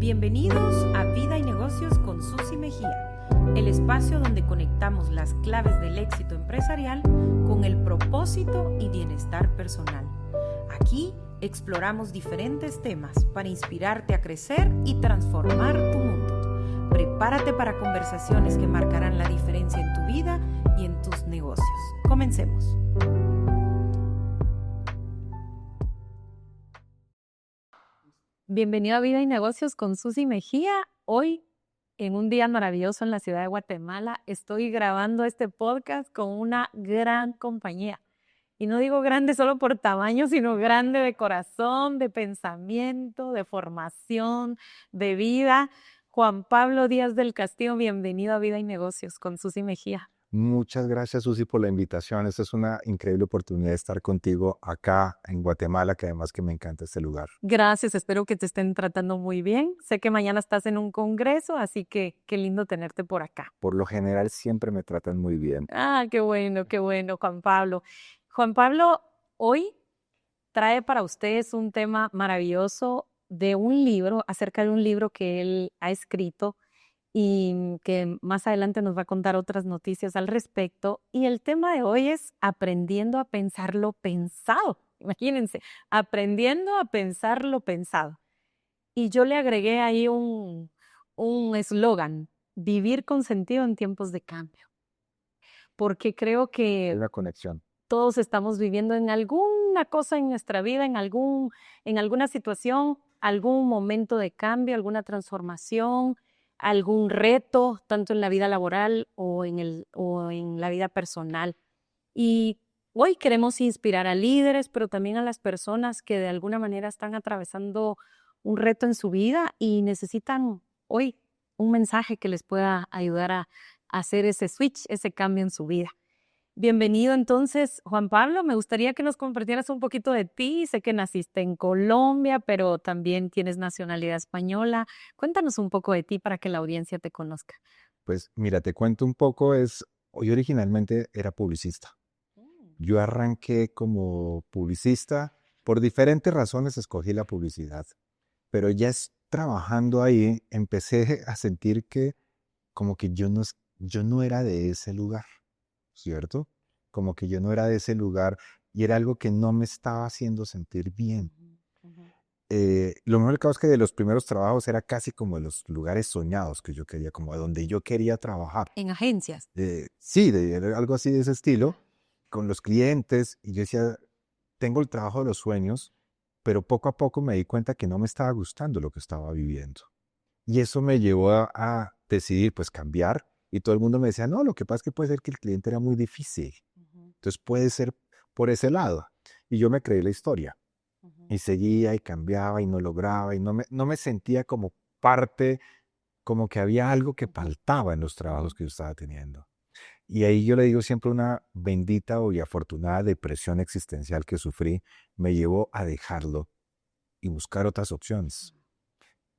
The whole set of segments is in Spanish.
Bienvenidos a Vida y Negocios con Susi Mejía, el espacio donde conectamos las claves del éxito empresarial con el propósito y bienestar personal. Aquí exploramos diferentes temas para inspirarte a crecer y transformar tu mundo. Prepárate para conversaciones que marcarán la diferencia en tu vida y en tus negocios. Comencemos. Bienvenido a Vida y Negocios con Susi Mejía. Hoy, en un día maravilloso en la ciudad de Guatemala, estoy grabando este podcast con una gran compañía. Y no digo grande solo por tamaño, sino grande de corazón, de pensamiento, de formación, de vida. Juan Pablo Díaz del Castillo, bienvenido a Vida y Negocios con Susi Mejía. Muchas gracias, Susi, por la invitación. Esta es una increíble oportunidad de estar contigo acá en Guatemala, que además que me encanta este lugar. Gracias, espero que te estén tratando muy bien. Sé que mañana estás en un congreso, así que qué lindo tenerte por acá. Por lo general siempre me tratan muy bien. Ah, qué bueno, Juan Pablo. Juan Pablo, hoy trae para ustedes un tema maravilloso de un libro, acerca de un libro que él ha escrito y que más adelante nos va a contar otras noticias al respecto. Y el tema de hoy es aprendiendo a pensar lo pensado. Imagínense, aprendiendo a pensar lo pensado. Y yo le agregué ahí un eslogan, vivir con sentido en tiempos de cambio. Porque creo Es que una conexión. todos estamos viviendo en alguna cosa en nuestra vida, en alguna situación, algún momento de cambio, alguna transformación, algún reto, tanto en la vida laboral o en la vida personal. Y hoy queremos inspirar a líderes, pero también a las personas que de alguna manera están atravesando un reto en su vida y necesitan hoy un mensaje que les pueda ayudar a hacer ese switch, ese cambio en su vida. Bienvenido entonces, Juan Pablo. Me gustaría que nos compartieras un poquito de ti. Sé que naciste en Colombia, pero también tienes nacionalidad española. Cuéntanos un poco de ti para que la audiencia te conozca. Pues mira, te cuento un poco, yo originalmente era publicista. Yo arranqué como publicista, por diferentes razones escogí la publicidad, pero trabajando ahí empecé a sentir que como que yo no era de ese lugar, ¿cierto? Como que yo no era de ese lugar y era algo que no me estaba haciendo sentir bien. Lo mejor del caso es que de los primeros trabajos era casi como de los lugares soñados que yo quería, como de donde yo quería trabajar. En agencias. Sí, algo así de ese estilo, con los clientes, y yo decía, tengo el trabajo de los sueños, pero poco a poco me di cuenta que no me estaba gustando lo que estaba viviendo. Y eso me llevó a decidir, pues, cambiar. Y todo el mundo me decía, no, lo que pasa es que puede ser que el cliente era muy difícil. Entonces puede ser por ese lado. Y yo me creí la historia. Y seguía y cambiaba y no lograba y no me sentía como parte, como que había algo que faltaba en los trabajos que yo estaba teniendo. Y ahí yo le digo siempre una bendita y afortunada depresión existencial que sufrí me llevó a dejarlo y buscar otras opciones.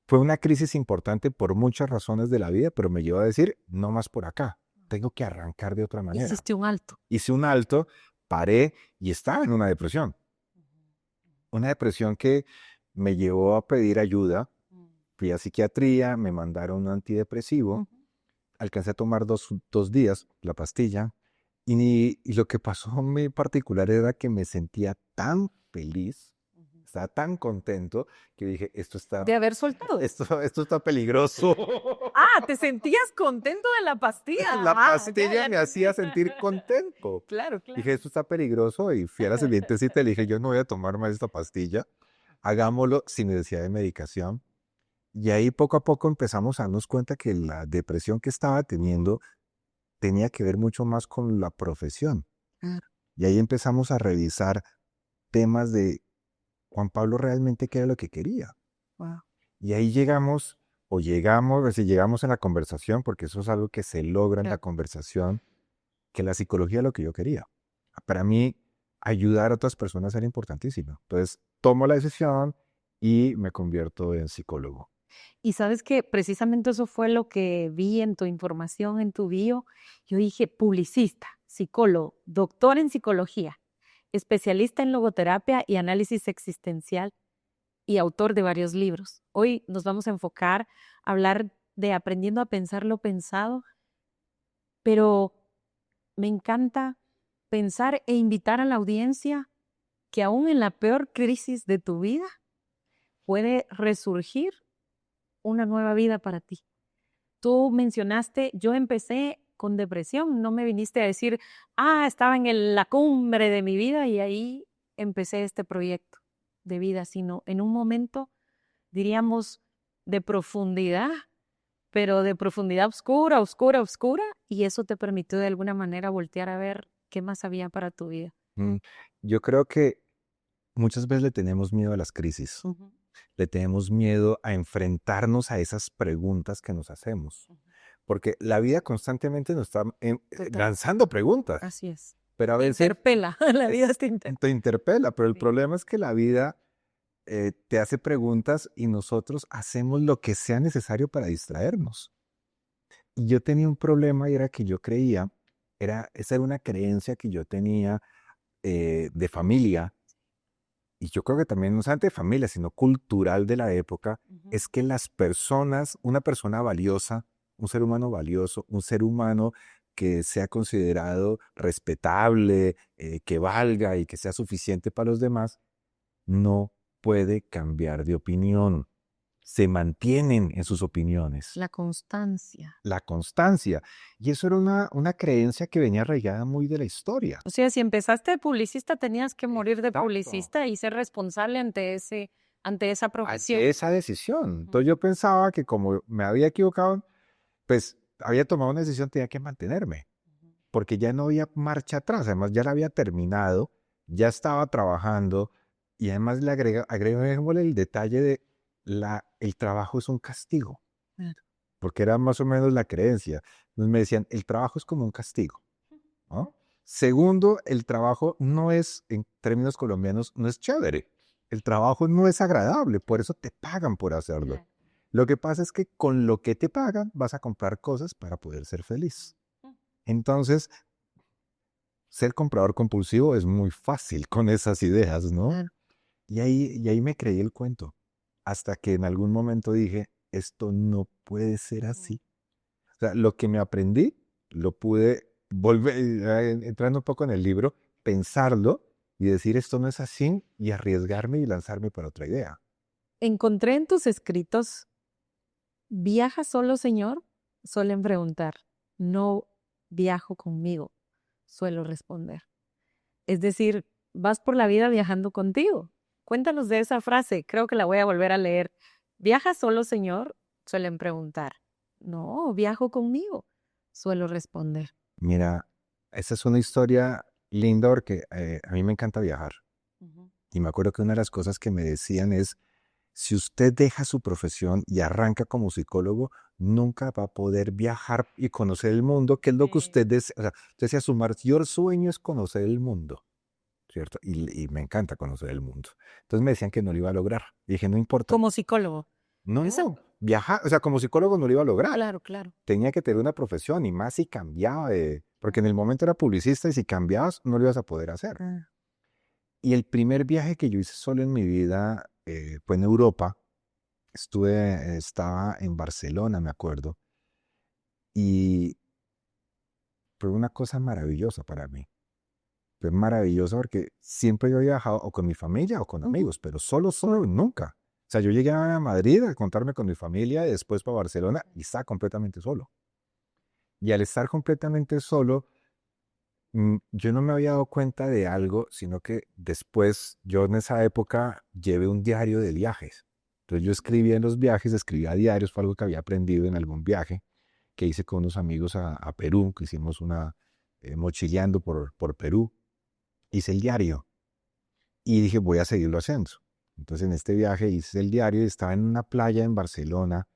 Fue una crisis importante por muchas razones de la vida, pero me llevó a decir, no más por acá, tengo que arrancar de otra manera. Hiciste un alto. Hice un alto, paré y estaba en una depresión. Una depresión que me llevó a pedir ayuda. Fui a psiquiatría, me mandaron un antidepresivo. Alcancé a tomar dos días la pastilla. Y lo que pasó en mi particular era que me sentía tan feliz, estaba tan contento, que dije, De haber soltado. esto está peligroso. Ah, te sentías contento de la pastilla. La pastilla me hacía sentir contento. Claro. Dije, esto está peligroso, y fui a la siguiente cita y le dije, yo no voy a tomar más esta pastilla, hagámoslo sin necesidad de medicación. Y ahí poco a poco empezamos a darnos cuenta que la depresión que estaba teniendo tenía que ver mucho más con la profesión. Y ahí empezamos a revisar temas de Juan Pablo realmente qué era lo que quería. Wow. Y ahí llegamos en la conversación, porque eso es algo que se logra en la conversación, que la psicología es lo que yo quería. Para mí, ayudar a otras personas era importantísimo. Entonces, tomo la decisión y me convierto en psicólogo. Y sabes que precisamente eso fue lo que vi en tu información, en tu bio. Yo dije, publicista, psicólogo, doctor en psicología, especialista en logoterapia y análisis existencial. y autor de varios libros. Hoy nos vamos a enfocar a hablar de aprendiendo a pensar lo pensado, pero me encanta pensar e invitar a la audiencia que aún en la peor crisis de tu vida puede resurgir una nueva vida para ti. Tú mencionaste, yo empecé con depresión, no me viniste a decir, estaba en la cumbre de mi vida y ahí empecé este proyecto de vida, sino en un momento, diríamos, de profundidad, pero de profundidad oscura, oscura, oscura, y eso te permitió de alguna manera voltear a ver qué más había para tu vida. Mm, Yo creo que muchas veces le tenemos miedo a las crisis, Ujú, le tenemos miedo a enfrentarnos a esas preguntas que nos hacemos, ujú. porque la vida constantemente nos está Total, lanzando preguntas, así es. pero a Te veces interpela, la vida te interpela. te interpela, pero el Sí. problema es que la vida te hace preguntas y nosotros hacemos lo que sea necesario para distraernos. Y yo tenía un problema y era que yo creía, esa era una creencia que yo tenía de familia, y yo creo que también no solamente de familia, sino cultural de la época, Ujú. es que las personas, una persona valiosa, un ser humano valioso, un ser humano que sea considerado respetable, que valga y que sea suficiente para los demás, no puede cambiar de opinión. Se mantienen en sus opiniones. La constancia. La constancia. Y eso era una creencia que venía arraigada muy de la historia. O sea, si empezaste de publicista, tenías que morir de Exacto. publicista y ser responsable ante esa profesión. Ante esa decisión. Ujú, Entonces yo pensaba que como me había equivocado, pues había tomado una decisión, tenía que mantenerme, ujú. porque ya no había marcha atrás, además ya la había terminado, ya estaba trabajando y además le agreguémosle el detalle de el trabajo es un castigo, Claro. porque era más o menos la creencia. Entonces me decían, el trabajo es como un castigo, ¿no? Segundo, el trabajo no es, en términos colombianos, no es chévere. El trabajo no es agradable, por eso te pagan por hacerlo. Claro. Lo que pasa es que con lo que te pagan vas a comprar cosas para poder ser feliz. Ujú. Entonces, ser comprador compulsivo es muy fácil con esas ideas, ¿no? Claro. Y ahí me creí el cuento, hasta que en algún momento dije, esto no puede ser Mm. así. O sea, lo que me aprendí, lo pude volver, entrando un poco en el libro, pensarlo y decir, esto no es así, y arriesgarme y lanzarme para otra idea. Encontré en tus escritos, ¿viaja solo, señor? Suelen preguntar. No viajo conmigo, suelo responder. Es decir, vas por la vida viajando contigo. Cuéntanos de esa frase, creo que la voy a volver a leer. ¿Viaja solo, señor? Suelen preguntar. No, viajo conmigo, suelo responder. Mira, esa es una historia linda porque a mí me encanta viajar. Ujú. Y me acuerdo que una de las cosas que me decían es, si usted deja su profesión y arranca como psicólogo, nunca va a poder viajar y conocer el mundo, que es lo que Sí. usted desea. O sea, usted decía, su mayor sueño es conocer el mundo, ¿cierto? Y me encanta conocer el mundo. Entonces me decían que no lo iba a lograr. Y dije, no importa. Como psicólogo. No, Eso, no, viajar, o sea, como psicólogo no lo iba a lograr. claro, claro. Tenía que tener una profesión y más si cambiaba porque en el momento era publicista y si cambiabas no lo ibas a poder hacer. Ah, Y el primer viaje que yo hice solo en mi vida fue en Europa. Estaba en Barcelona, me acuerdo, y fue una cosa maravillosa para mí. Fue maravilloso porque siempre yo había viajado o con mi familia o con ujú. amigos, pero solo, nunca. O sea, yo llegué a Madrid a contarme con mi familia y después para Barcelona y estaba completamente solo. Y al estar completamente solo, yo no me había dado cuenta de algo, sino que después yo en esa época llevé un diario de viajes. Entonces yo escribía en los viajes, escribía diarios, fue algo que había aprendido en algún viaje que hice con unos amigos a Perú, que hicimos una mochileando por Perú. Hice el diario y dije, voy a seguirlo haciendo. Entonces en este viaje hice el diario y estaba en una playa en Barcelona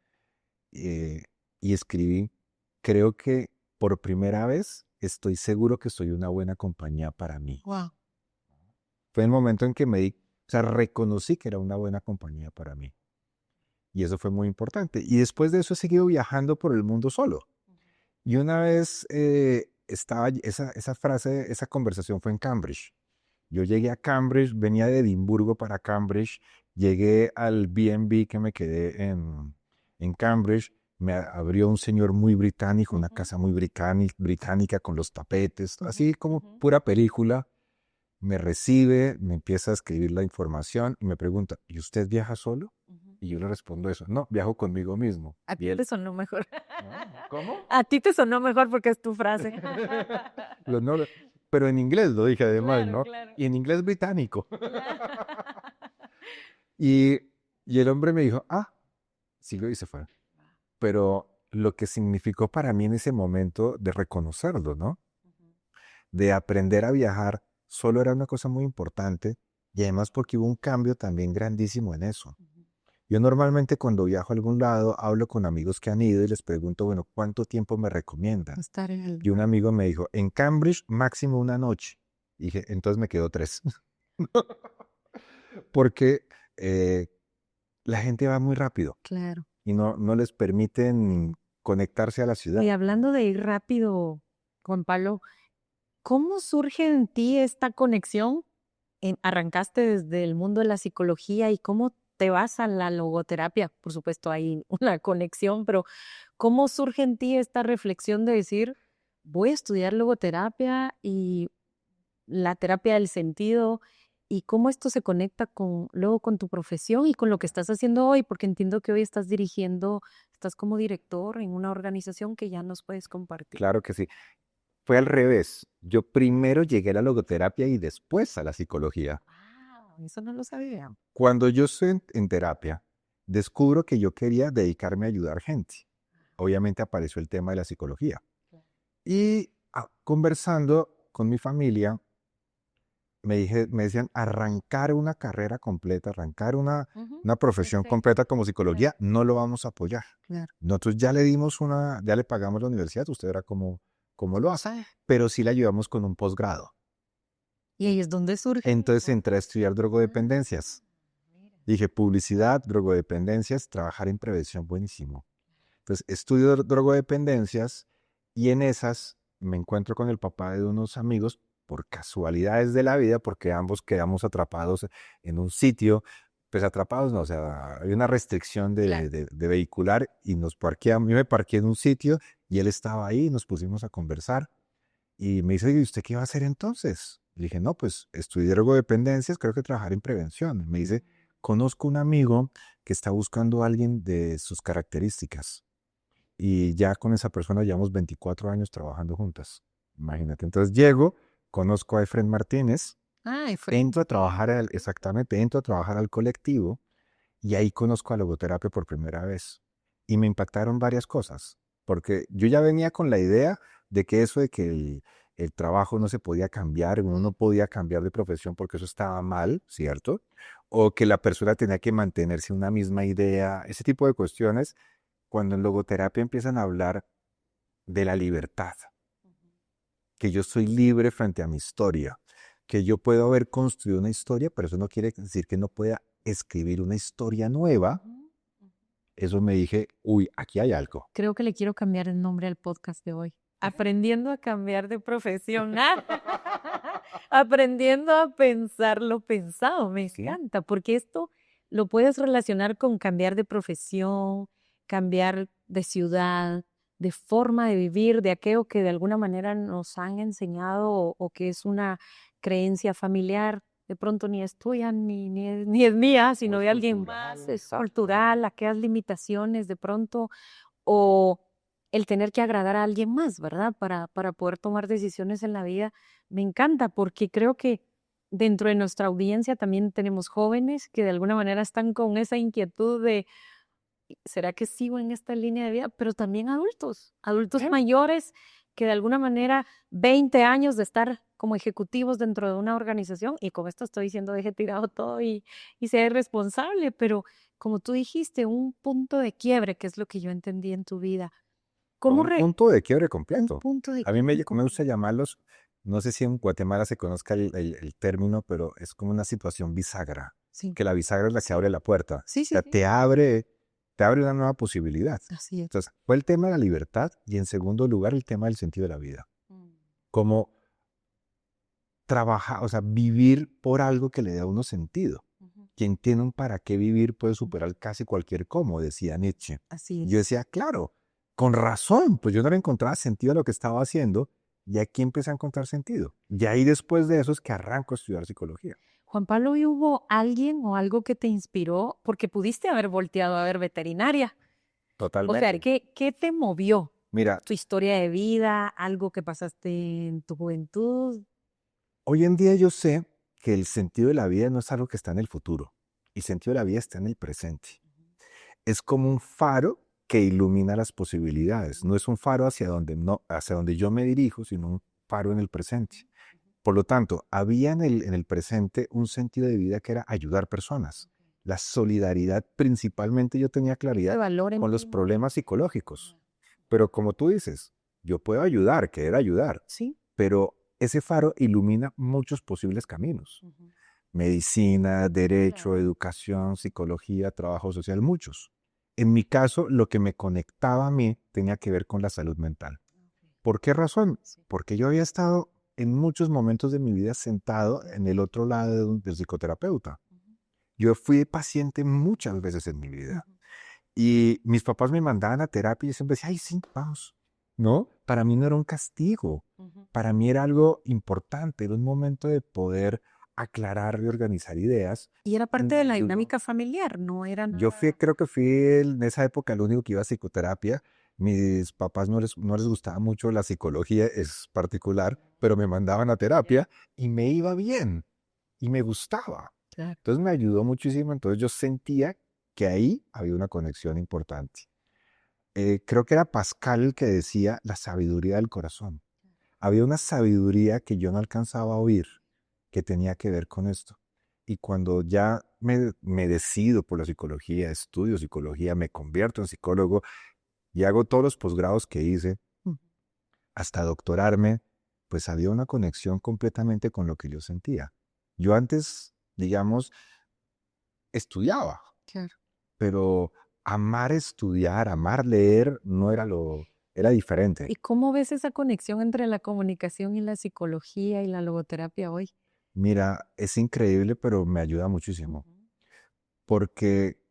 eh, y escribí, creo que por primera vez estoy seguro que soy una buena compañía para mí. Wow. Fue el momento en que o sea, reconocí que era una buena compañía para mí. Y eso fue muy importante. Y después de eso he seguido viajando por el mundo solo. Y una vez esa frase, esa conversación fue en Cambridge. Yo llegué a Cambridge, venía de Edimburgo para Cambridge Llegué al B&B que me quedé en Cambridge, me abrió un señor muy británico, una casa muy británica con los tapetes, así como pura película. Me recibe, me empieza a escribir la información y me pregunta, ¿y usted viaja solo? Y yo le respondo eso, no, viajo conmigo mismo. A Y ti él, te sonó mejor. ¿cómo? A ti te sonó mejor porque es tu frase. No, pero en inglés lo dije además, Claro, ¿no? claro. Y en inglés británico. Claro. Y, y el hombre me dijo, sí lo hice, fue. Pero lo que significó para mí en ese momento de reconocerlo, ¿no? De aprender a viajar, solo era una cosa muy importante y además porque hubo un cambio también grandísimo en eso. Yo normalmente cuando viajo a algún lado hablo con amigos que han ido y les pregunto, bueno, ¿cuánto tiempo me recomiendan? Estar en el Y un amigo me dijo, en Cambridge máximo una noche. Y dije, entonces me quedo 3. Porque eh, la gente va muy rápido Claro. y no les permiten conectarse a la ciudad. Y hablando de ir rápido, Juan Pablo, ¿cómo surge en ti esta conexión? Arrancaste desde el mundo de la psicología y cómo te vas a la logoterapia. Por supuesto, hay una conexión, pero ¿cómo surge en ti esta reflexión de decir, voy a estudiar logoterapia y la terapia del sentido y cómo esto se conecta luego con tu profesión y con lo que estás haciendo hoy? Porque entiendo que hoy estás como director en una organización que ya nos puedes compartir. Claro que sí. Fue al revés. Yo primero llegué a la logoterapia y después a la psicología. Wow, eso no lo sabía. Cuando yo estoy en terapia, descubro que yo quería dedicarme a ayudar gente. Obviamente apareció el tema de la psicología. Y conversando con mi familia, me decían, arrancar una carrera completa, arrancar una profesión Perfecto. completa como psicología, no lo vamos a apoyar. Claro. Nosotros ya le pagamos la universidad, usted verá cómo lo hace, pero sí le ayudamos con un posgrado. Y ahí es donde surge. Entonces entré a estudiar drogodependencias. Mira. Dije, publicidad, drogodependencias, trabajar en prevención, buenísimo. Entonces estudio drogodependencias y en esas me encuentro con el papá de unos amigos por casualidades de la vida, porque ambos quedamos atrapados en un sitio, pues atrapados no, o sea, hay una restricción Claro. de vehicular y nos parqueamos, yo me parqué en un sitio y él estaba ahí y nos pusimos a conversar y me dice, ¿y usted qué va a hacer entonces? Le dije, no, pues estudié drogodependencias, creo que trabajar en prevención. Me dice, conozco un amigo que está buscando a alguien de sus características y ya con esa persona llevamos 24 años trabajando juntas. Imagínate. Entonces llego, conozco a Efren Martínez, Efraín. entro a trabajar, exactamente, entro a trabajar al colectivo y ahí conozco a logoterapia por primera vez. Y me impactaron varias cosas, porque yo ya venía con la idea de que eso de que el trabajo no se podía cambiar, uno no podía cambiar de profesión porque eso estaba mal, ¿cierto? O que la persona tenía que mantenerse una misma idea, ese tipo de cuestiones, cuando en logoterapia empiezan a hablar de la libertad, que yo soy libre frente a mi historia, que yo puedo haber construido una historia, pero eso no quiere decir que no pueda escribir una historia nueva. Eso me dije, uy, aquí hay algo. Creo que le quiero cambiar el nombre al podcast de hoy. Aprendiendo a cambiar de profesión. Aprendiendo a pensar lo pensado. Me ¿Sí? encanta, porque esto lo puedes relacionar con cambiar de profesión, cambiar de ciudad, de forma de vivir, de aquello que de alguna manera nos han enseñado o que es una creencia familiar. De pronto ni es tuya, ni es mía, sino es de alguien más, cultural. es cultural, aquellas limitaciones de pronto, o el tener que agradar a alguien más, ¿verdad? Para poder tomar decisiones en la vida. Me encanta porque creo que dentro de nuestra audiencia también tenemos jóvenes que de alguna manera están con esa inquietud de, ¿será que sigo en esta línea de vida? Pero también adultos mayores que de alguna manera 20 años de estar como ejecutivos dentro de una organización, y con esto estoy diciendo deje tirado todo y sea responsable, pero como tú dijiste, un punto de quiebre, que es lo que yo entendí en tu vida. ¿Cómo Un punto de quiebre un completo. punto de A mí me quiebre? gusta llamarlos, no sé si en Guatemala se conozca el término, pero es como una situación bisagra, Sí, que la bisagra es la que abre la puerta. sí, O sí, sea, sí. te abre una nueva posibilidad. Así es. Entonces, fue el tema de la libertad y en segundo lugar el tema del sentido de la vida. Como trabajar, o sea, vivir por algo que le dé a uno sentido. quien tiene un para qué vivir puede superar casi cualquier cómo, decía Nietzsche. Así Yo es. decía, claro, con razón, pues yo no le encontraba sentido a lo que estaba haciendo y aquí empecé a encontrar sentido. Y ahí después de eso es que arranco a estudiar psicología. Juan Pablo, ¿y hubo alguien o algo que te inspiró? Porque pudiste haber volteado a ver veterinaria. O sea, Totalmente. ¿qué te movió? Mira, ¿Tu historia de vida? ¿Algo que pasaste en tu juventud? hoy en día yo sé que el sentido de la vida no es algo que está en el futuro. El sentido de la vida está en el presente. Es como un faro que ilumina las posibilidades. No es un faro hacia donde, no, hacia donde yo me dirijo, sino un faro en el presente. Por lo tanto, había en el presente un sentido de vida que era ayudar personas. La solidaridad, principalmente yo tenía Ese claridad valor con los en... problemas psicológicos. Pero como tú dices, yo puedo ayudar, querer ayudar, Sí. pero ese faro ilumina muchos posibles caminos. Ujú. Medicina, derecho, Claro. educación, psicología, trabajo social, muchos. En mi caso, lo que me conectaba a mí tenía que ver con la salud mental. Ok. ¿Por qué razón? Sí. Porque yo había estado en muchos momentos de mi vida sentado en el otro lado del psicoterapeuta. Ujú. Yo fui paciente muchas veces en mi vida Ujú. y mis papás me mandaban a terapia y yo siempre decía, ay, sí, vamos. ¿No? Para mí no era un castigo, Ujú. para mí era algo importante, era un momento de poder aclarar y organizar ideas. Y era Y parte me de la ayudó. dinámica familiar, no era Yo fui, nada. creo que fui en esa época el único que iba a psicoterapia. Mis papás no les gustaba mucho la psicología, es particular, pero me mandaban a terapia y me iba bien y me gustaba. Claro. Entonces me ayudó muchísimo, entonces yo sentía que ahí había una conexión importante. Creo que era Pascal el que decía la sabiduría del corazón. Había una sabiduría que yo no alcanzaba a oír, que tenía que ver con esto. Y cuando ya me decido por la psicología, estudio psicología, me convierto en psicólogo y hago todos los posgrados que hice, hasta doctorarme, pues había una conexión completamente con lo que yo sentía. Yo antes, digamos, estudiaba, Claro. pero amar estudiar, amar leer, no era era diferente. ¿Y cómo ves esa conexión entre la comunicación y la psicología y la logoterapia hoy? Mira, es increíble, pero me ayuda muchísimo, Ujú. porque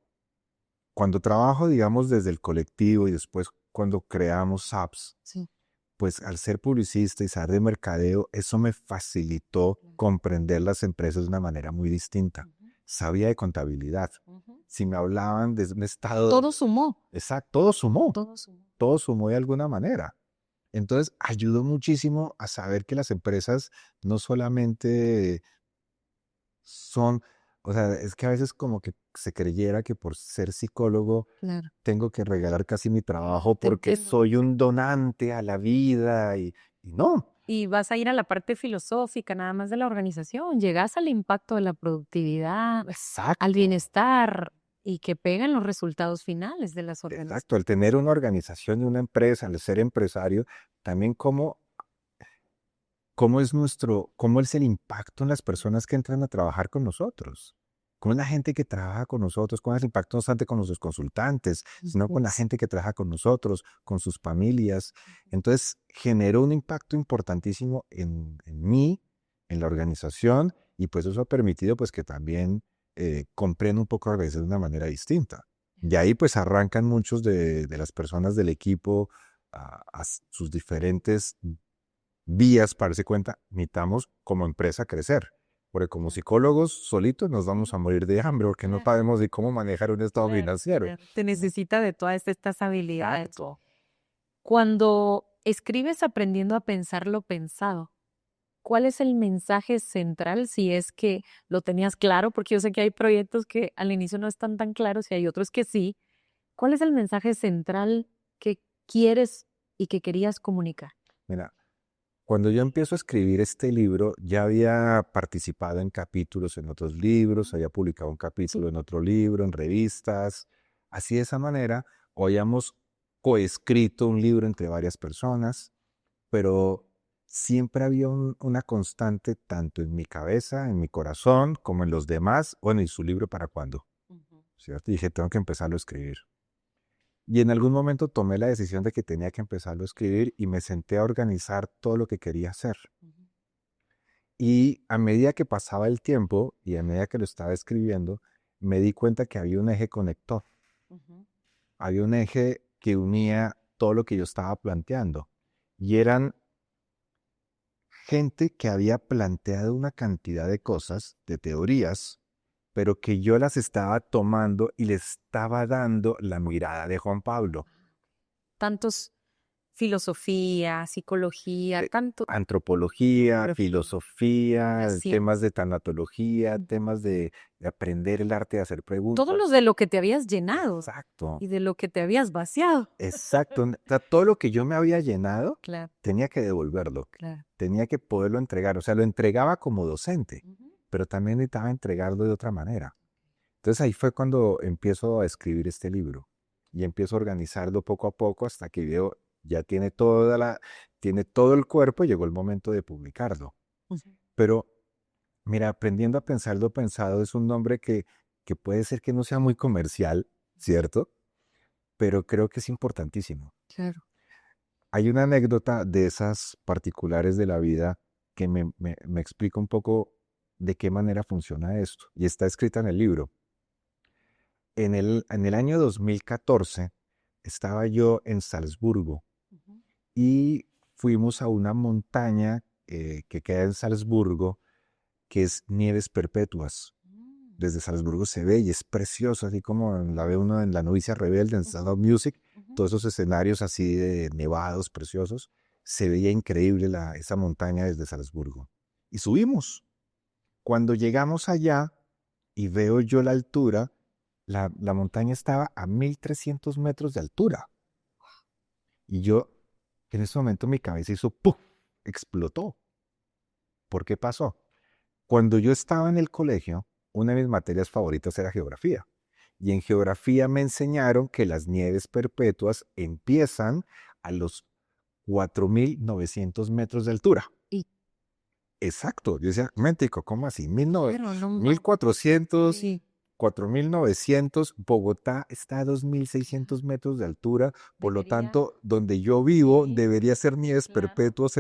cuando trabajo, digamos, desde el colectivo y después cuando creamos apps, Sí. pues al ser publicista y saber de mercadeo, eso me facilitó Claro. comprender las empresas de una manera muy distinta. Ujú. Sabía de contabilidad. Ujú. Si me hablaban de un estado Todo sumó, exacto, todo sumó. todo sumó de alguna manera. Entonces, ayudó muchísimo a saber que las empresas no solamente son, o sea, es que a veces como que se creyera que por ser psicólogo Claro. tengo que regalar casi mi trabajo Te porque entiendo. soy un donante a la vida y no. Y vas a ir a la parte filosófica nada más de la organización, llegas al impacto de la productividad, al Exacto, bienestar y que pegan los resultados finales de las exacto. El organizaciones. tener una organización y una empresa, al ser empresario, también cómo es el impacto en las personas que entran a trabajar con nosotros. ¿Cómo es la gente que trabaja con nosotros? ¿Cuál es el impacto no solamente con nuestros consultantes, sino con la Pues, gente que trabaja con nosotros, con sus familias? Entonces, generó un impacto importantísimo en mí, en la organización, y pues eso ha permitido pues que también comprenda un poco a veces de una manera distinta. Y ahí pues arrancan muchos de las personas del equipo a sus diferentes vías para darse cuenta, necesitamos como empresa crecer. Porque como claro. psicólogos solitos nos vamos a morir de hambre porque no Claro, sabemos de cómo manejar un estado claro, financiero. claro. Se necesita de todas estas habilidades. Exacto. Cuando escribes aprendiendo a pensar lo pensado, ¿cuál es el mensaje central si es que lo tenías claro? Porque yo sé que hay proyectos que al inicio no están tan claros y hay otros que sí. ¿Cuál es el mensaje central que quieres y que querías comunicar? Mira, cuando yo empiezo a escribir este libro, ya había participado en capítulos en otros libros, había publicado un Sí. capítulo en otro libro, en revistas. Así de esa manera, hoy hemos coescrito un libro entre varias personas, pero siempre había una constante tanto en mi cabeza, en mi corazón, como en los demás. Bueno, ¿y su libro para cuándo? Ujú. ¿Cierto? Y dije, tengo que empezarlo a escribir. Y en algún momento tomé la decisión de que tenía que empezarlo a escribir y me senté a organizar todo lo que quería hacer. Ujú. Y a medida que pasaba el tiempo y a medida que lo estaba escribiendo, me di cuenta que había un eje conector, había un eje que unía todo lo que yo estaba planteando. Y eran gente que había planteado una cantidad de cosas, de teorías, pero que yo las estaba tomando y le estaba dando la mirada de Juan Pablo. Tantos filosofía, psicología, tanto Antropología, Antropología, filosofía, ciencia. temas de tanatología, temas de aprender el arte de hacer preguntas. Todo lo de lo que te habías llenado Exacto, y de lo que te habías vaciado. exacto. O sea, todo lo que yo me había llenado, Claro, tenía que devolverlo, claro. tenía que poderlo entregar. O sea, lo entregaba como docente, pero también necesitaba entregarlo de otra manera. Entonces ahí fue cuando empiezo a escribir este libro y empiezo a organizarlo poco a poco hasta que veo, ya tiene todo el cuerpo y llegó el momento de publicarlo. Pero mira, aprendiendo a pensar lo pensado es un nombre que puede ser que no sea muy comercial, ¿cierto? Pero creo que es importantísimo. Claro. Hay una anécdota de esas particulares de la vida que me explica un poco de qué manera funciona esto y está escrita en el libro. En el año 2014 estaba yo en Salzburgo y fuimos a una montaña que queda en Salzburgo, que es Nieves Perpetuas. Desde Salzburgo se ve y es precioso, así como la ve uno en La Novicia Rebelde, en Sound of Music, todos esos escenarios así de nevados, preciosos. Se veía increíble esa montaña desde Salzburgo. Y subimos. Cuando llegamos allá y veo yo la altura, la montaña estaba a 1300 metros de altura. Y yo, en ese momento mi cabeza hizo ¡puf! Explotó. ¿Por qué pasó? Cuando yo estaba en el colegio, una de mis materias favoritas era geografía. Y en geografía me enseñaron que las nieves perpetuas empiezan a los 4900 metros de altura. Y Exacto. Yo decía, mentico, ¿cómo así? claro, no, 1400, sí, 4900, Bogotá está a 2600 metros de altura, por lo debería, tanto, donde yo vivo sí, debería ser nieves claro. perpetuas.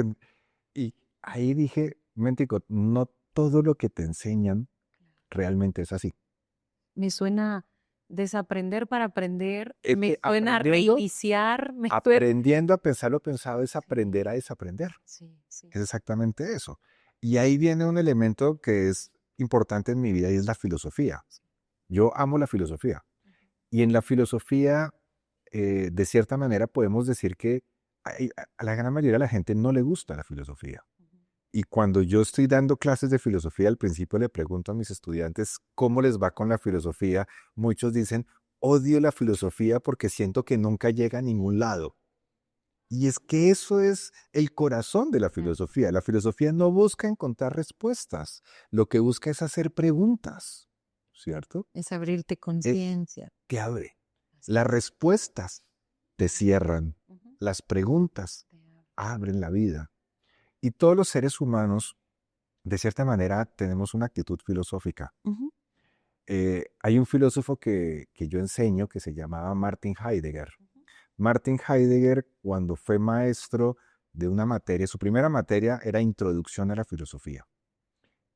Y ahí dije, mentico, no todo lo que te enseñan realmente es así. Me suena desaprender para aprender, Es me que suena reiniciar, me suena... aprendiendo a pensar lo pensado es aprender a desaprender. Sí, sí. Es exactamente eso. Y ahí viene un elemento que es importante en mi vida y es la filosofía. Yo amo la filosofía. Y en la filosofía, de cierta manera, podemos decir que a la gran mayoría de la gente no le gusta la filosofía. Y cuando yo estoy dando clases de filosofía, al principio le pregunto a mis estudiantes cómo les va con la filosofía. Muchos dicen, odio la filosofía porque siento que nunca llega a ningún lado. Y es que eso es el corazón de la filosofía. La filosofía no busca encontrar respuestas, lo que busca es hacer preguntas, ¿cierto? Es abrirte Es conciencia. que abre. Las respuestas te cierran, las preguntas abren la vida. Y todos los seres humanos, de cierta manera, tenemos una actitud filosófica. Hay un filósofo que yo enseño que se llamaba Martin Heidegger. Martin Heidegger, cuando fue maestro de una materia, su primera materia era Introducción a la Filosofía.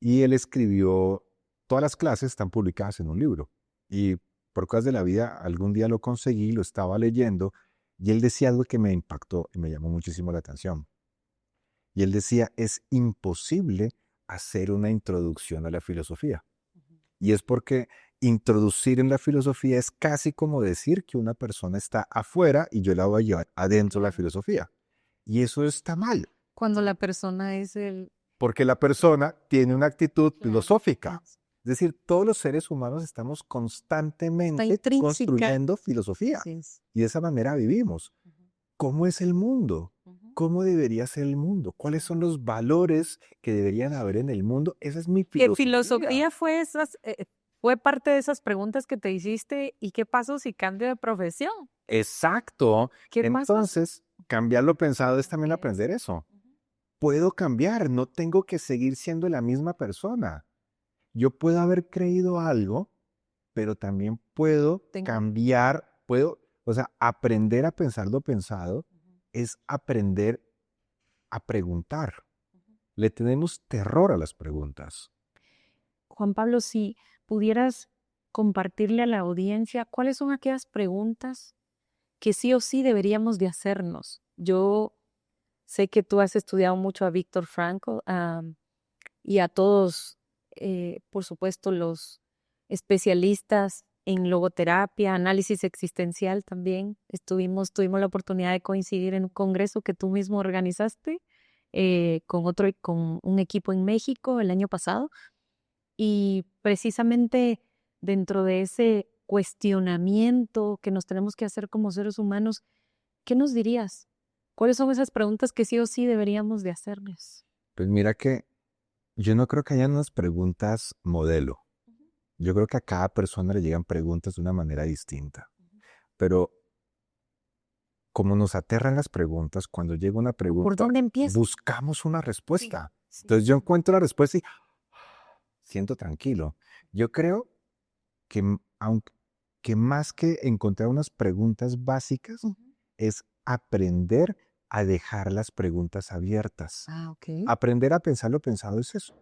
Y él escribió, todas las clases están publicadas en un libro. Y por cosas de la vida, algún día lo conseguí, lo estaba leyendo, y él decía algo que me impactó y me llamó muchísimo la atención. Y él decía, es imposible hacer una introducción a la filosofía. Y es porque introducir en la filosofía es casi como decir que una persona está afuera y yo la voy a llevar adentro de la filosofía. Y eso está mal, Cuando la persona es el... porque la persona tiene una actitud Claro, filosófica. Es decir, todos los seres humanos estamos constantemente intrínseca. construyendo filosofía. Sí. Y de esa manera vivimos. ¿Cómo es el mundo? ¿Cómo debería ser el mundo? ¿Cuáles son los valores que deberían haber en el mundo? Esa es mi ¿Qué filosofía. filosofía fue parte de esas preguntas que te hiciste? ¿Y qué pasó si cambio de profesión? Exacto. ¿Qué pasa? Entonces, cambiar lo pensado es también aprender eso. Puedo cambiar, no tengo que seguir siendo la misma persona. Yo puedo haber creído algo, pero también puedo cambiar, o sea, aprender a pensar lo pensado es aprender a preguntar. Le tenemos terror a las preguntas. Juan Pablo, si pudieras compartirle a la audiencia cuáles son aquellas preguntas que sí o sí deberíamos de hacernos. Yo sé que tú has estudiado mucho a Víctor Frankl, y a todos, por supuesto, los especialistas en logoterapia, análisis existencial también. Tuvimos la oportunidad de coincidir en un congreso que tú mismo organizaste con un equipo en México el año pasado. Y precisamente dentro de ese cuestionamiento que nos tenemos que hacer como seres humanos, ¿qué nos dirías? ¿Cuáles son esas preguntas que sí o sí deberíamos de hacernos? Pues mira que yo no creo que haya unas preguntas modelo. Yo creo que a cada persona le llegan preguntas de una manera distinta. Pero como nos aterran las preguntas, cuando llega una ¿Por pregunta, dónde empieza? buscamos una Sí, respuesta. sí. Entonces yo encuentro la respuesta y siento tranquilo. Yo creo que aunque más que encontrar unas preguntas básicas, Ujú. es aprender a dejar las preguntas abiertas. Ok. Aprender a pensar lo pensado es eso.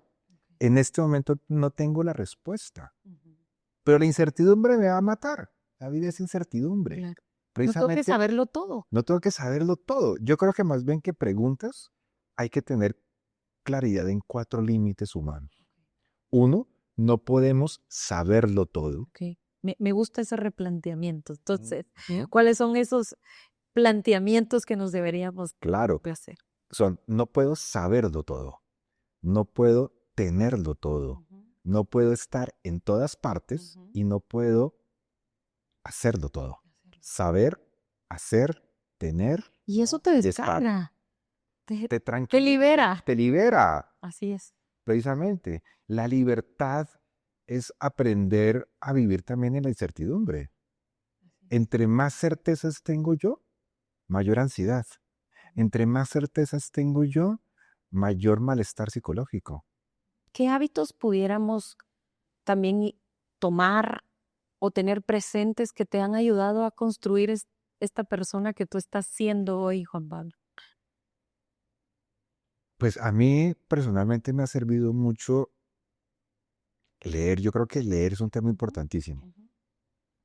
En este momento no tengo la respuesta, Ujú. pero la incertidumbre me va a matar. La vida es incertidumbre. Claro. No tengo que Precisamente saberlo todo. no tengo que saberlo todo. Yo creo que más bien que preguntas, hay que tener claridad en 4 límites humanos. Uno, no podemos saberlo todo. Ok. Me gusta ese replanteamiento. Entonces, Ujú. ¿cuáles son esos planteamientos que nos deberíamos Claro, de hacer? no puedo saberlo todo, no puedo tenerlo todo, Ujú, no puedo estar en todas partes ujú. y no puedo hacerlo todo. Hacerlo. Saber, hacer, tener Y eso te y estar. descarga, te, Te te tranquiliza, libera. te libera, Así es. precisamente. La libertad es aprender a vivir también en la incertidumbre. Entre más certezas tengo yo, mayor ansiedad. Entre más certezas tengo yo, mayor malestar psicológico. ¿Qué hábitos pudiéramos también tomar o tener presentes que te han ayudado a construir esta persona que tú estás siendo hoy, Juan Pablo? Pues a mí personalmente me ha servido mucho leer. Yo creo que leer es un tema Ujú, importantísimo. ujú.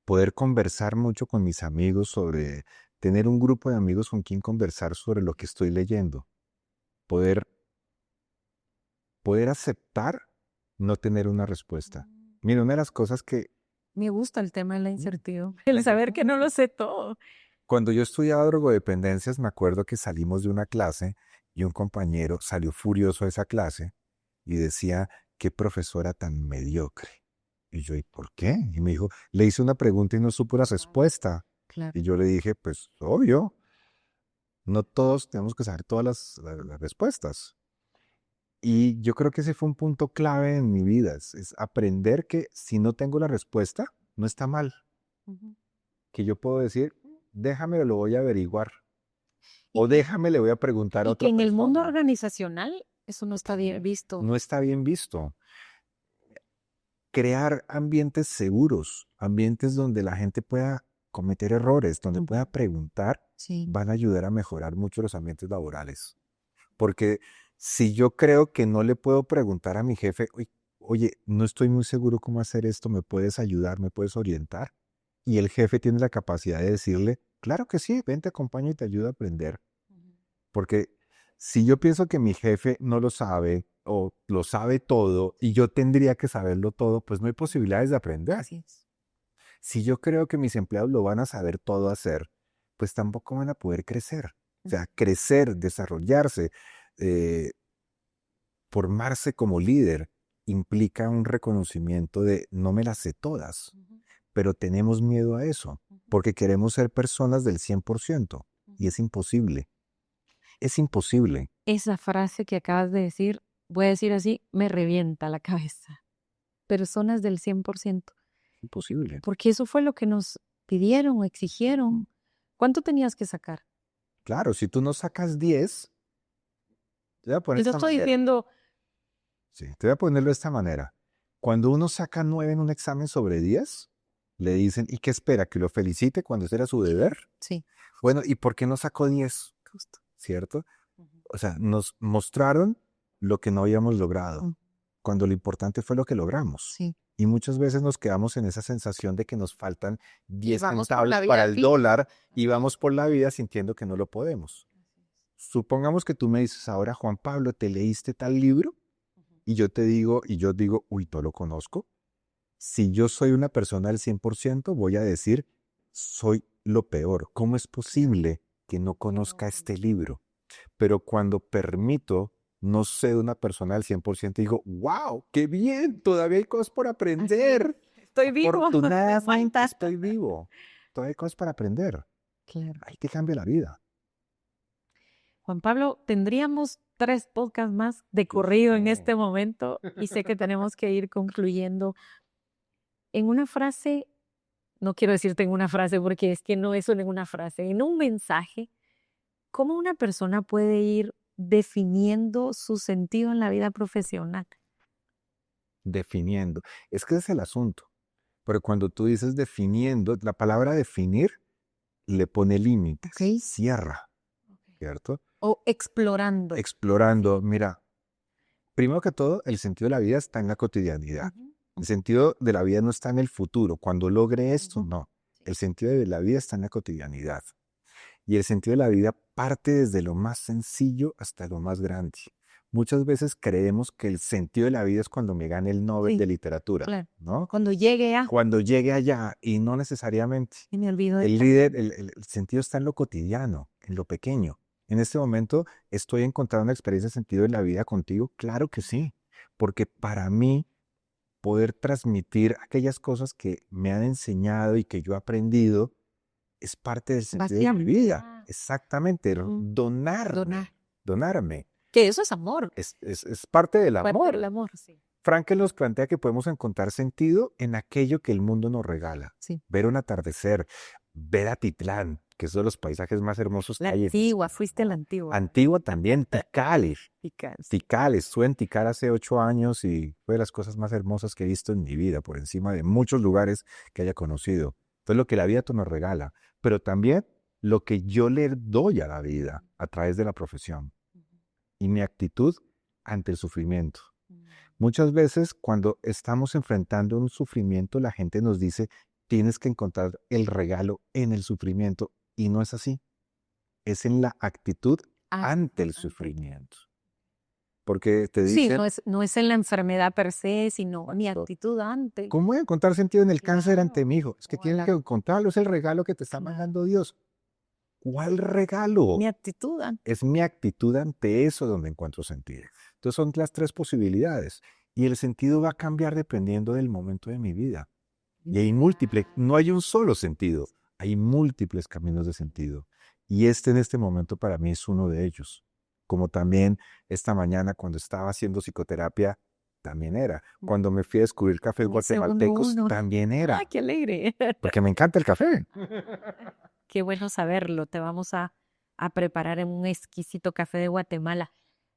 Poder conversar mucho con mis amigos sobre, tener un grupo de amigos con quien conversar sobre lo que estoy leyendo. Poder, poder aceptar no tener una respuesta. Mm. Mira, una de las cosas que Me gusta el tema de la Mm, incertidumbre, la el saber que no incertidumbre. lo sé todo. Cuando yo estudiaba drogodependencias, me acuerdo que salimos de una clase y un compañero salió furioso de esa clase y decía, qué profesora tan mediocre. Y yo, ¿y por qué? Y me dijo, le hice una pregunta y no supo la respuesta. Claro. Y yo le dije, pues obvio, no todos tenemos que saber todas las respuestas. Y yo creo que ese fue un punto clave en mi vida, es aprender que si no tengo la respuesta, no está mal. Ujú. Que yo puedo decir, déjame, lo voy a averiguar. Y, O déjame, le voy a preguntar a y que otra en el mundo persona. organizacional eso no está bien visto. No está bien visto. Crear ambientes seguros, ambientes donde la gente pueda cometer errores, donde Ujú. pueda preguntar, Sí. van a ayudar a mejorar mucho los ambientes laborales. Porque si yo creo que no le puedo preguntar a mi jefe, oye, no estoy muy seguro cómo hacer esto, ¿me puedes ayudar? ¿Me puedes orientar? Y el jefe tiene la capacidad de decirle, claro que sí, ven, te acompaño y te ayudo a aprender. Ujú. Porque si yo pienso que mi jefe no lo sabe o lo sabe todo y yo tendría que saberlo todo, pues no hay posibilidades de aprender. Así es. Si yo creo que mis empleados lo van a saber todo hacer, pues tampoco van a poder crecer. O sea, crecer, desarrollarse, eh, formarse como líder implica un reconocimiento de no me las sé todas, Ujú, pero tenemos miedo a eso, ujú, porque queremos ser personas del 100% y ujú. es imposible. Es imposible. Esa frase que acabas de decir, voy a decir así, me revienta la cabeza. Personas del 100%, Imposible. porque eso fue lo que nos pidieron o exigieron. ¿Cuánto tenías que sacar? Claro, si tú no sacas 10, te voy a poner Y de yo esta estoy manera. diciendo, Sí, te voy a ponerlo de esta manera. Cuando uno saca 9 en un examen sobre 10, le dicen, ¿y qué espera? ¿Que lo felicite cuando ese era su deber? sí, Bueno, ¿y por qué no sacó 10? justo. ¿Cierto? Ujú, O sea, nos mostraron lo que no habíamos logrado. ujú. cuando lo importante fue lo que logramos. Sí. Y muchas veces nos quedamos en esa sensación de que nos faltan 10 vamos por centavos la vida para el así. dólar y vamos por la vida sintiendo que no lo podemos. Supongamos que tú me dices ahora, Juan Pablo, ¿te leíste tal libro? Y yo digo, uy, no lo conozco. Si yo soy una persona al 100%, voy a decir, soy lo peor. ¿Cómo es posible que no conozca este libro? Pero cuando permito no ser una persona al 100%, digo, wow, qué bien, todavía hay cosas por aprender. Estoy vivo. Afortunadamente estoy vivo. Todavía hay cosas para aprender. Claro. Hay que cambiar la vida. Juan Pablo, tendríamos 3 podcasts más de corrido en sé. este momento y sé que tenemos que ir concluyendo. En una frase, no quiero decirte en una frase porque es que no es solo en una frase, en un mensaje, ¿cómo una persona puede ir definiendo su sentido en la vida profesional? Definiendo. Es que ese es el asunto. Pero cuando tú dices definiendo, la palabra definir le pone límites, Ok. cierra, ¿cierto? O explorando. Explorando, mira, primero que todo, el sentido de la vida está en la cotidianidad. Ujú. El sentido de la vida no está en el futuro. Cuando logre esto, Ujú. no. El sentido de la vida está en la cotidianidad. Y el sentido de la vida parte desde lo más sencillo hasta lo más grande. Muchas veces creemos que el sentido de la vida es cuando me gane el Nobel Sí, de literatura, claro. ¿no? Cuando llegue a... Cuando llegue allá, y no necesariamente. Y me olvido de... El sentido está en lo cotidiano, en lo pequeño. En este momento estoy encontrando una experiencia de sentido en la vida contigo. Claro que sí, porque para mí poder transmitir aquellas cosas que me han enseñado y que yo he aprendido es parte del sentido de mi Vaciarme. vida. Exactamente, Ujú. donarme, donarme. Que eso es amor. Es parte del Parte amor. del amor, sí. Frankel nos plantea que podemos encontrar sentido en aquello que el mundo nos regala. Sí. Ver un atardecer, ver Atitlán, que es uno de los paisajes más hermosos que La hay. antigua, fuiste la antigua. Antigua también, Tikal. Tikal. Tikal, estuve en Tikal hace 8 años y fue de las cosas más hermosas que he visto en mi vida, por encima de muchos lugares que haya conocido. Entonces lo que la vida nos regala, pero también lo que yo le doy a la vida a través de la profesión y mi actitud ante el sufrimiento. Muchas veces cuando estamos enfrentando un sufrimiento, la gente nos dice, tienes que encontrar el regalo en el sufrimiento, y no es así. Es en la actitud ante el sufrimiento. Porque te Sí, dicen, no es en la enfermedad per se, sino mi actitud ante. ¿cómo voy a encontrar sentido en el cáncer ante Claro. mi hijo? Es que O en tienes la- que encontrarlo, es el regalo que te está Claro. mandando Dios. ¿Cuál regalo? Mi actitud ante. Es mi actitud ante eso donde encuentro sentido. Entonces son las 3 posibilidades. Y el sentido va a cambiar dependiendo del momento de mi vida. Y hay múltiples, no hay un solo sentido, hay múltiples caminos de sentido. Y en este momento para mí es uno de ellos. Como también esta mañana cuando estaba haciendo psicoterapia, también era. Cuando me fui a descubrir cafés Mi segundo guatemaltecos, uno. también era. ¡Ay, qué alegre! Porque me encanta el café. Qué bueno saberlo. Te vamos a preparar en un exquisito café de Guatemala.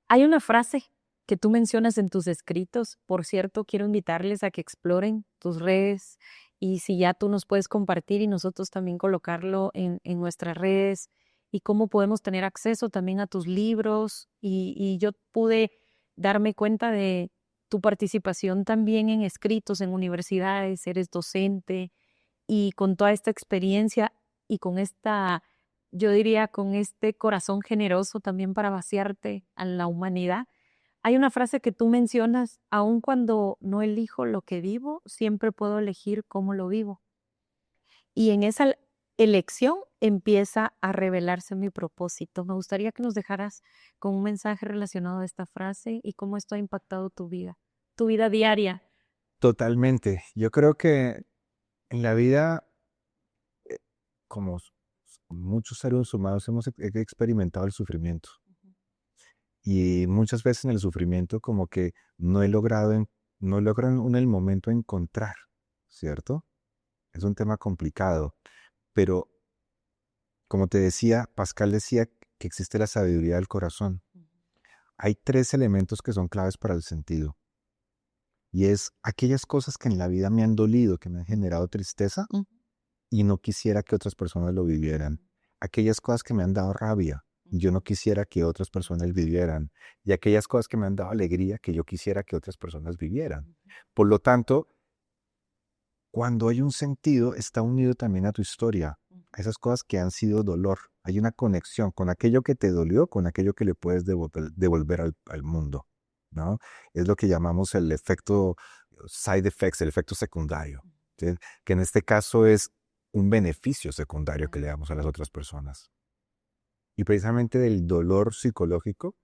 Hay una frase que tú mencionas en tus escritos. Por cierto, quiero invitarles a que exploren tus redes y si ya tú nos puedes compartir y nosotros también colocarlo en nuestras redes y cómo podemos tener acceso también a tus libros. Y yo pude darme cuenta de tu participación también en escritos en universidades, eres docente y con toda esta experiencia y con esta, yo diría, con este corazón generoso también para vaciarte a la humanidad. Hay una frase que tú mencionas, aun cuando no elijo lo que vivo, siempre puedo elegir cómo lo vivo. Y en esa elección empieza a revelarse mi propósito. Me gustaría que nos dejaras con un mensaje relacionado a esta frase y cómo esto ha impactado tu vida diaria. Totalmente. Yo creo que en la vida, como muchos seres humanos, hemos experimentado el sufrimiento. Y muchas veces en el sufrimiento como que no logro en el momento encontrar, ¿cierto? Es un tema complicado, pero como te decía, Pascal decía que existe la sabiduría del corazón. Hay 3 elementos que son claves para el sentido. Y es aquellas cosas que en la vida me han dolido, que me han generado tristeza y no quisiera que otras personas lo vivieran. Aquellas cosas que me han dado rabia y yo no quisiera que otras personas vivieran, y aquellas cosas que me han dado alegría que yo quisiera que otras personas vivieran. Por lo tanto, cuando hay un sentido, está unido también a tu historia, a esas cosas que han sido dolor. Hay una conexión con aquello que te dolió, con aquello que le puedes devolver al mundo, ¿no? Es lo que llamamos el efecto side effects, el efecto secundario, ¿sí? Que en este caso es un beneficio secundario que le damos a las otras personas. Y precisamente del dolor psicológico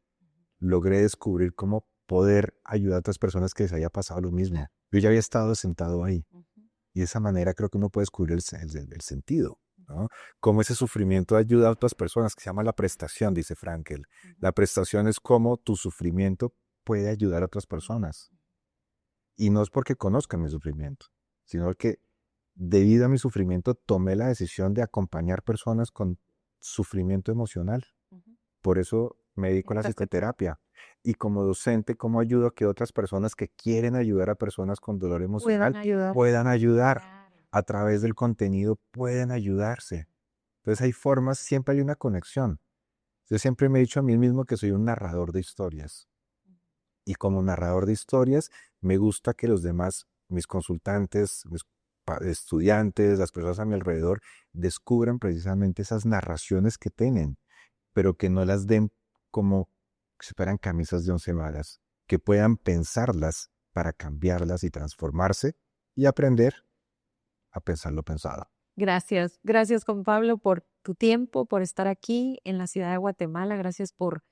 logré descubrir cómo poder ayudar a otras personas que les haya pasado lo mismo. Yo ya había estado sentado ahí. Y de esa manera creo que uno puede descubrir el sentido, ¿no? Cómo ese sufrimiento ayuda a otras personas, que se llama la prestación, dice Frankel. La prestación es cómo tu sufrimiento puede ayudar a otras personas. Y no es porque conozcan mi sufrimiento, sino que debido a mi sufrimiento tomé la decisión de acompañar personas con sufrimiento emocional. Por eso me dedico a la psicoterapia. Y como docente, ¿cómo ayudo a que otras personas que quieren ayudar a personas con dolor emocional puedan ayudar? A través del contenido pueden ayudarse. Entonces hay formas, siempre hay una conexión. Yo siempre me he dicho a mí mismo que soy un narrador de historias. Y como narrador de historias, me gusta que los demás, mis consultantes, mis estudiantes, las personas a mi alrededor, descubran precisamente esas narraciones que tienen, pero que no las den como si fueran camisas de 11 varas, que puedan pensarlas para cambiarlas y transformarse y aprender a pensar lo pensado. Gracias, gracias Juan Pablo por tu tiempo, por estar aquí en la ciudad de Guatemala, gracias por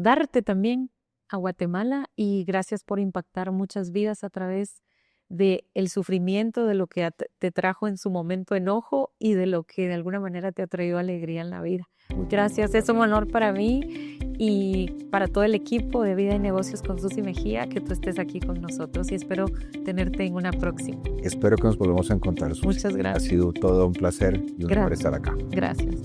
darte también a Guatemala y gracias por impactar muchas vidas a través de el sufrimiento, de lo que te trajo en su momento enojo y de lo que de alguna manera te ha traído alegría en la vida. Gracias, es un honor para mí y para todo el equipo de Vida y Negocios con Susi Mejía que tú estés aquí con nosotros y espero tenerte en una próxima. Espero que nos volvamos a encontrar, Susi. Muchas gracias. Ha sido todo un placer y un honor estar acá. Gracias.